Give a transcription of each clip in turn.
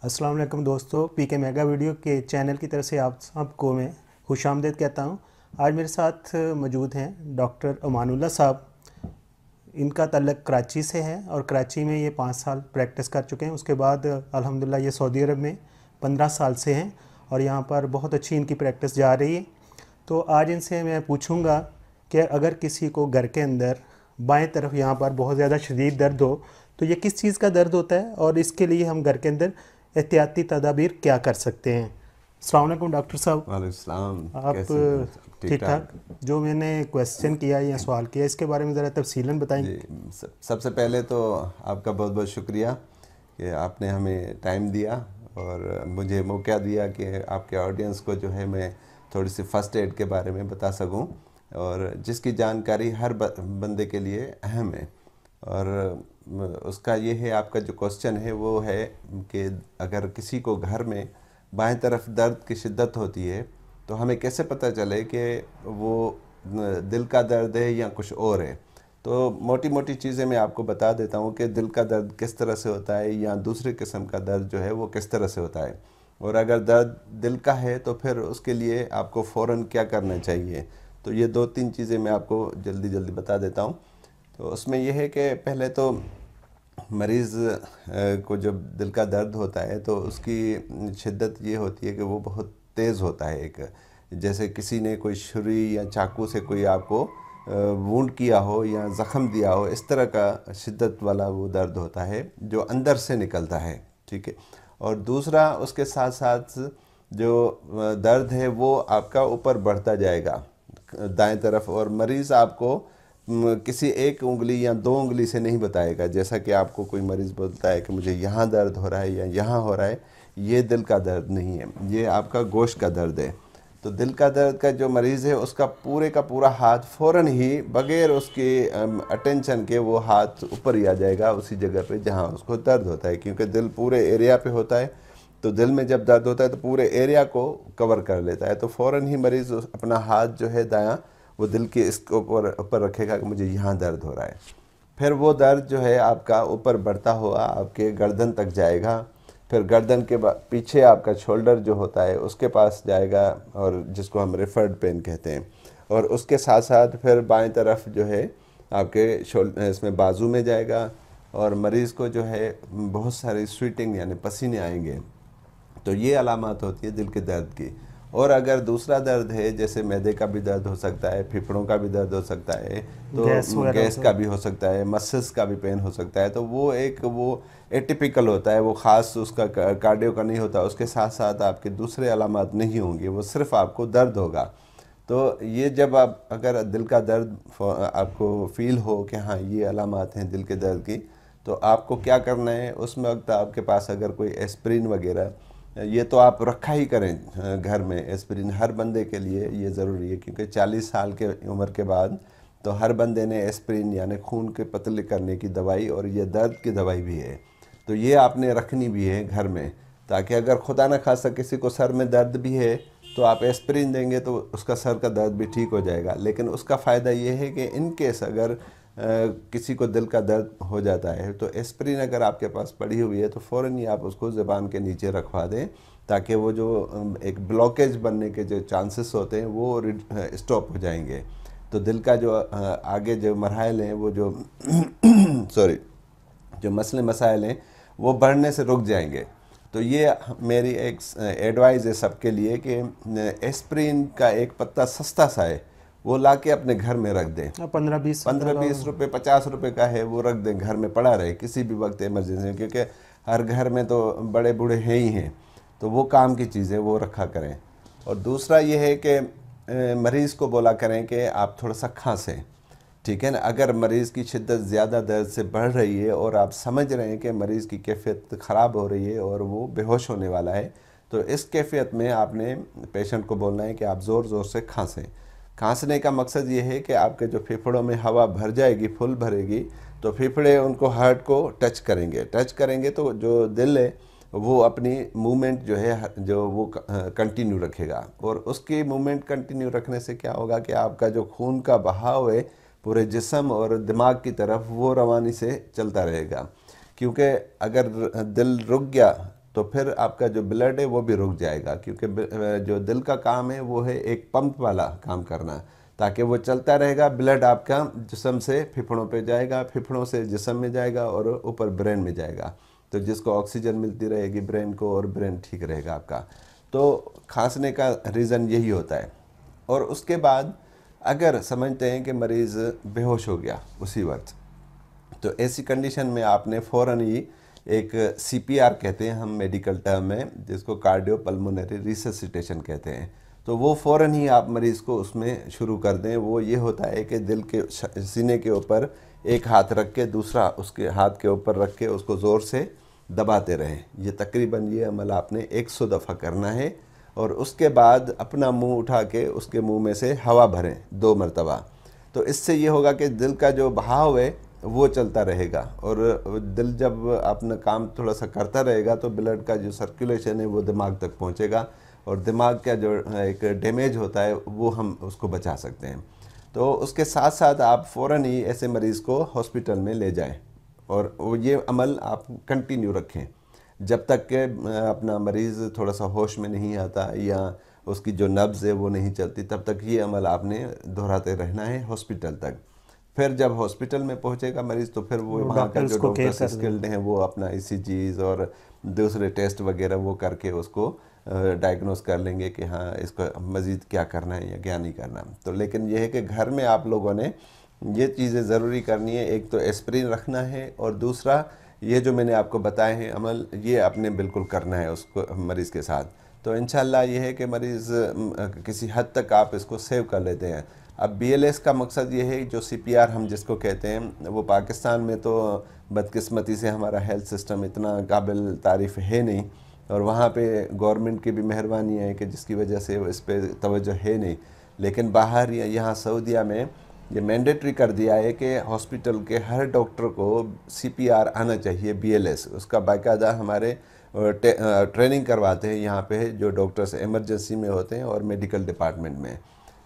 अस्सलाम वालेकुम दोस्तों, पीके मेगा वीडियो के चैनल की तरफ से आप सबको मैं खुशामदीद कहता हूं। आज मेरे साथ मौजूद हैं डॉक्टर अमानुल्लाह साहब। इनका तल्लक कराची से है और कराची में ये 5 साल प्रैक्टिस कर चुके हैं। उसके बाद अल्हम्दुलिल्लाह ये सऊदी अरब में 15 साल से हैं और यहाँ पर बहुत अच्छी इनकी प्रैक्टिस जा रही है। तो आज इनसे मैं पूछूंगा कि अगर किसी को घर के अंदर बाएं तरफ यहाँ पर बहुत ज़्यादा शदीद दर्द हो तो ये किस चीज़ का दर्द होता है और इसके लिए हम घर के अंदर एहतियाती तदाबीर क्या कर सकते हैं। अस्सलाम वालेकुम डॉक्टर साहब। वालेकुम। आप कैसे हैं? ठीक ठीक ठाक? ठाक। जो मैंने क्वेश्चन किया या सवाल किया इसके बारे में ज़रा तफसीलन बताएंगे। जी, सबसे पहले तो आपका बहुत बहुत शुक्रिया कि आपने हमें टाइम दिया और मुझे मौका दिया कि आपके ऑडियंस को जो है मैं थोड़ी सी फ़र्स्ट एड के बारे में बता सकूं, और जिसकी जानकारी हर बंदे के लिए अहम है। और उसका ये है, आपका जो क्वेश्चन है वो है कि अगर किसी को घर में बाएं तरफ दर्द की शिद्दत होती है तो हमें कैसे पता चले कि वो दिल का दर्द है या कुछ और है। तो मोटी मोटी चीज़ें मैं आपको बता देता हूँ कि दिल का दर्द किस तरह से होता है या दूसरे किस्म का दर्द जो है वो किस तरह से होता है, और अगर दर्द दिल का है तो फिर उसके लिए आपको फ़ौरन क्या करना चाहिए। तो ये 2-3 चीज़ें मैं आपको जल्दी जल्दी बता देता हूँ। तो उसमें यह है कि पहले तो मरीज़ को जब दिल का दर्द होता है तो उसकी शिद्दत ये होती है कि वो बहुत तेज़ होता है। एक जैसे किसी ने कोई छुरी या चाकू से कोई आपको वुंड किया हो या ज़ख़म दिया हो, इस तरह का शिद्दत वाला वो दर्द होता है जो अंदर से निकलता है। ठीक है। और दूसरा, उसके साथ साथ जो दर्द है वो आपका ऊपर बढ़ता जाएगा दाएं तरफ, और मरीज़ आपको किसी एक उंगली या 2 उंगली से नहीं बताएगा। जैसा कि आपको कोई मरीज़ बोलता है कि मुझे यहाँ दर्द हो रहा है या यहाँ हो रहा है, ये दिल का दर्द नहीं है, ये आपका गोश्त का दर्द है। तो दिल का दर्द का जो मरीज़ है उसका पूरे का पूरा हाथ फ़ौरन ही बग़ैर उसके अटेंशन के वो हाथ ऊपर ही आ जाएगा उसी जगह पे जहाँ उसको दर्द होता है, क्योंकि दिल पूरे एरिया पे होता है। तो दिल में जब दर्द होता है तो पूरे एरिया को कवर कर लेता है। तो फ़ौरन ही मरीज़ अपना हाथ जो है दायां वो दिल के इसके ऊपर रखेगा कि मुझे यहाँ दर्द हो रहा है। फिर वो दर्द जो है आपका ऊपर बढ़ता हुआ आपके गर्दन तक जाएगा, फिर गर्दन के पीछे आपका शोल्डर जो होता है उसके पास जाएगा, और जिसको हम रेफर्ड पेन कहते हैं। और उसके साथ साथ फिर बाएं तरफ जो है आपके शोल्डर इसमें बाजू में जाएगा, और मरीज़ को जो है बहुत सारी स्वेटिंग यानी पसीने आएंगे। तो ये अलामत होती है दिल के दर्द की। और अगर दूसरा दर्द है, जैसे मैदे का भी दर्द हो सकता है, फेफड़ों का भी दर्द हो सकता है, तो गैस का भी हो सकता है, मसल्स का भी पेन हो सकता है, तो वो एटिपिकल होता है, वो ख़ास उसका कार्डियो का नहीं होता। उसके साथ साथ आपके दूसरे अलामत नहीं होंगे, वो सिर्फ आपको दर्द होगा। तो ये जब आप अगर दिल का दर्द आपको फ़ील हो कि हाँ ये अलामत हैं दिल के दर्द की, तो आपको क्या करना है उस वक्त आपके पास अगर कोई एस्प्रिन वगैरह, ये तो आप रखा ही करें घर में। एस्प्रिन हर बंदे के लिए ये ज़रूरी है, क्योंकि 40 साल के उम्र के बाद तो हर बंदे ने एस्प्रिन यानी खून के पतले करने की दवाई और ये दर्द की दवाई भी है, तो ये आपने रखनी भी है घर में, ताकि अगर खुदा न खासा किसी को सर में दर्द भी है तो आप एस्प्रिन देंगे तो उसका सर का दर्द भी ठीक हो जाएगा। लेकिन उसका फ़ायदा ये है कि इन केस अगर किसी को दिल का दर्द हो जाता है तो एस्प्रिन अगर आपके पास पड़ी हुई है तो फ़ौरन ही आप उसको ज़बान के नीचे रखवा दें, ताकि वो जो एक ब्लॉकेज बनने के जो चांसेस होते हैं वो स्टॉप हो जाएंगे। तो दिल का जो आगे जो मरहल हैं, वो जो सॉरी जो मसले मसाइल हैं वो बढ़ने से रुक जाएंगे। तो ये मेरी एक एडवाइस है सबके लिए कि एस्प्रिन का एक पत्ता सस्ता सा है, वो ला के अपने घर में रख दें। 15-20 रुपये 50 रुपये का है, वो रख दें, घर में पड़ा रहे किसी भी वक्त इमरजेंसी में, क्योंकि हर घर में तो बड़े बूढ़े हैं ही हैं, तो वो काम की चीज़ें वो रखा करें। और दूसरा ये है कि मरीज़ को बोला करें कि आप थोड़ा सा खांसें, ठीक है ना। अगर मरीज़ की शिद्दत ज़्यादा दर्द से बढ़ रही है और आप समझ रहे हैं कि मरीज़ की कैफियत ख़राब हो रही है और वो बेहोश होने वाला है, तो इस कैफियत में आपने पेशेंट को बोलना है कि आप ज़ोर ज़ोर से खांसें। खांसने का मकसद ये है कि आपके जो फेफड़ों में हवा भर जाएगी, फुल भरेगी, तो फेफड़े उनको हार्ट को टच करेंगे तो जो दिल है वो अपनी मूवमेंट जो है जो वो कंटिन्यू रखेगा। और उसकी मूवमेंट कंटिन्यू रखने से क्या होगा कि आपका जो खून का बहाव है पूरे जिस्म और दिमाग की तरफ वो रवानी से चलता रहेगा। क्योंकि अगर दिल रुक गया तो फिर आपका जो ब्लड है वो भी रुक जाएगा, क्योंकि जो दिल का काम है वो है एक पंप वाला काम करना, ताकि वो चलता रहेगा। ब्लड आपका जिस्म से फेफड़ों पे जाएगा, फेफड़ों से जिस्म में जाएगा और ऊपर ब्रेन में जाएगा, तो जिसको ऑक्सीजन मिलती रहेगी ब्रेन को और ब्रेन ठीक रहेगा आपका। तो खांसने का रीज़न यही होता है। और उसके बाद अगर समझते हैं कि मरीज़ बेहोश हो गया उसी वक्त, तो ऐसी कंडीशन में आपने फ़ौरन ही एक CPR कहते हैं हम मेडिकल टर्म में, जिसको कार्डियोपल्मोनरी रिससिटेशन कहते हैं, तो वो फ़ौरन ही आप मरीज़ को उसमें शुरू कर दें। वो ये होता है कि दिल के सीने के ऊपर एक हाथ रख के दूसरा उसके हाथ के ऊपर रख के उसको ज़ोर से दबाते रहें। ये तकरीबन ये अमल आपने 100 दफ़ा करना है। और उसके बाद अपना मुंह उठा के उसके मुंह में से हवा भरें 2 मरतबा। तो इससे ये होगा कि दिल का जो बहाव है वो चलता रहेगा, और दिल जब अपना काम थोड़ा सा करता रहेगा तो ब्लड का जो सर्कुलेशन है वो दिमाग तक पहुंचेगा, और दिमाग का जो एक डैमेज होता है वो हम उसको बचा सकते हैं। तो उसके साथ साथ आप फ़ौरन ही ऐसे मरीज़ को हॉस्पिटल में ले जाएं, और ये अमल आप कंटिन्यू रखें जब तक कि अपना मरीज़ थोड़ा सा होश में नहीं आता या उसकी जो नब्ज़ है वो नहीं चलती, तब तक ये अमल आपने दोहराते रहना है हॉस्पिटल तक। फिर जब हॉस्पिटल में पहुंचेगा मरीज़ तो फिर वो वहाँ का जो डॉक्टर्स स्किल्ड हैं वो अपना ECGs और दूसरे टेस्ट वगैरह वो करके उसको डायग्नोस कर लेंगे कि हाँ इसको मज़ीद क्या करना है या क्या नहीं करना। तो लेकिन यह है कि घर में आप लोगों ने ये चीज़ें ज़रूरी करनी है। एक तो एस्प्रिन रखना है, और दूसरा ये जो मैंने आपको बताए हैं अमल, ये आपने बिल्कुल करना है उसको मरीज़ के साथ। तो इंशाल्लाह ये है कि मरीज़ किसी हद तक आप इसको सेव कर लेते हैं। अब BLS का मकसद ये है, जो CPR हम जिसको कहते हैं, वो पाकिस्तान में तो बदकिस्मती से हमारा हेल्थ सिस्टम इतना काबिल तारीफ़ है नहीं, और वहाँ पे गवर्नमेंट की भी मेहरबानी है कि जिसकी वजह से इस पर तवज्जो है नहीं। लेकिन बाहर यहाँ सऊदीया में ये मैंडेटरी कर दिया है कि हॉस्पिटल के हर डॉक्टर को CPR आना चाहिए, BLS उसका बाकायदा हमारे ट्रेनिंग करवाते हैं यहाँ पे जो डॉक्टर्स इमरजेंसी में होते हैं और मेडिकल डिपार्टमेंट में।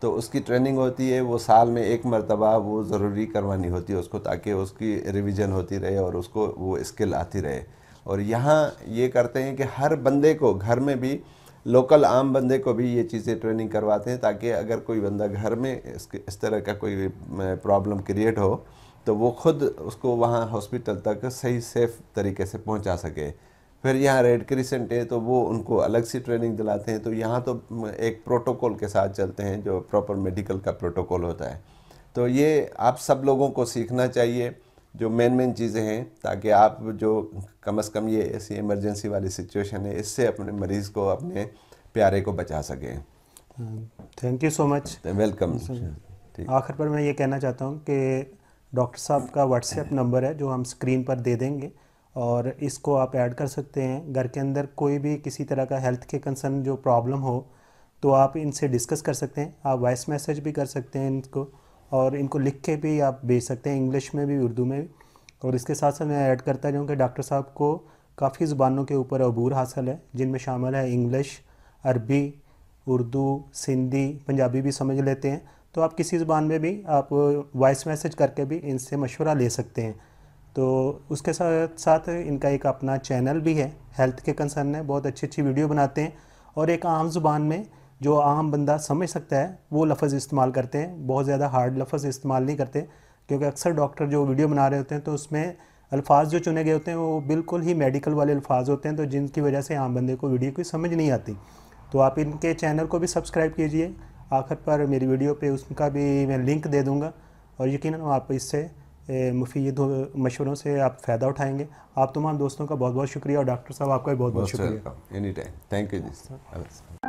तो उसकी ट्रेनिंग होती है, वो साल में 1 मरतबा वो ज़रूरी करवानी होती है उसको, ताकि उसकी रिवीजन होती रहे और उसको वो स्किल आती रहे। और यहाँ ये करते हैं कि हर बंदे को, घर में भी लोकल आम बंदे को भी ये चीज़ें ट्रेनिंग करवाते हैं, ताकि अगर कोई बंदा घर में इस तरह का कोई प्रॉब्लम क्रिएट हो तो वो खुद उसको वहाँ हॉस्पिटल तक सही सेफ तरीके से पहुँचा सके। फिर यहाँ रेड क्रिसेंट है तो वो उनको अलग सी ट्रेनिंग दिलाते हैं। तो यहाँ तो एक प्रोटोकॉल के साथ चलते हैं जो प्रॉपर मेडिकल का प्रोटोकॉल होता है। तो ये आप सब लोगों को सीखना चाहिए जो मेन चीज़ें हैं, ताकि आप जो कम से कम ये ऐसी इमरजेंसी वाली सिचुएशन है इससे अपने मरीज़ को, अपने प्यारे को बचा सकें। Thank you so much. Welcome. आखिर पर मैं ये कहना चाहता हूँ कि डॉक्टर साहब का WhatsApp नंबर है जो हम स्क्रीन पर दे देंगे, और इसको आप ऐड कर सकते हैं। घर के अंदर कोई भी किसी तरह का हेल्थ के कंसर्न जो प्रॉब्लम हो तो आप इनसे डिस्कस कर सकते हैं। आप वॉइस मैसेज भी कर सकते हैं इनको, और इनको लिख के भी आप भेज सकते हैं, इंग्लिश में भी उर्दू में भी। और इसके साथ साथ मैं ऐड करता जाऊँ कि डॉक्टर साहब को काफ़ी ज़ुबानों के ऊपर अबूर हासिल है, जिनमें शामिल है इंग्लिश, अरबी, उर्दू, सिंधी, पंजाबी भी समझ लेते हैं। तो आप किसी ज़ुबान में भी आप वॉइस मैसेज करके भी इनसे मशवरा ले सकते हैं। तो उसके साथ साथ इनका एक अपना चैनल भी है, हेल्थ के कंसर्न है, बहुत अच्छी अच्छी वीडियो बनाते हैं, और एक आम ज़ुबान में जो आम बंदा समझ सकता है वो लफ्ज़ इस्तेमाल करते हैं। बहुत ज़्यादा हार्ड लफ्ज़ इस्तेमाल नहीं करते, क्योंकि अक्सर डॉक्टर जो वीडियो बना रहे होते हैं तो उसमें अल्फाज जो चुने गए होते हैं वो बिल्कुल ही मेडिकल वाले अल्फाज होते हैं, तो जिनकी वजह से आम बंदे को वीडियो की समझ नहीं आती। तो आप इनके चैनल को भी सब्सक्राइब कीजिए। आखिर पर मेरी वीडियो पे उसका भी मैं लिंक दे दूँगा, और यकीनन आप इससे मुफीद मशवरों से आप फ़ायदा उठाएंगे। आप तमाम दोस्तों का बहुत बहुत शुक्रिया, और डॉक्टर साहब आपका भी बहुत बहुत शुक्रिया। Any time. Thank you ji.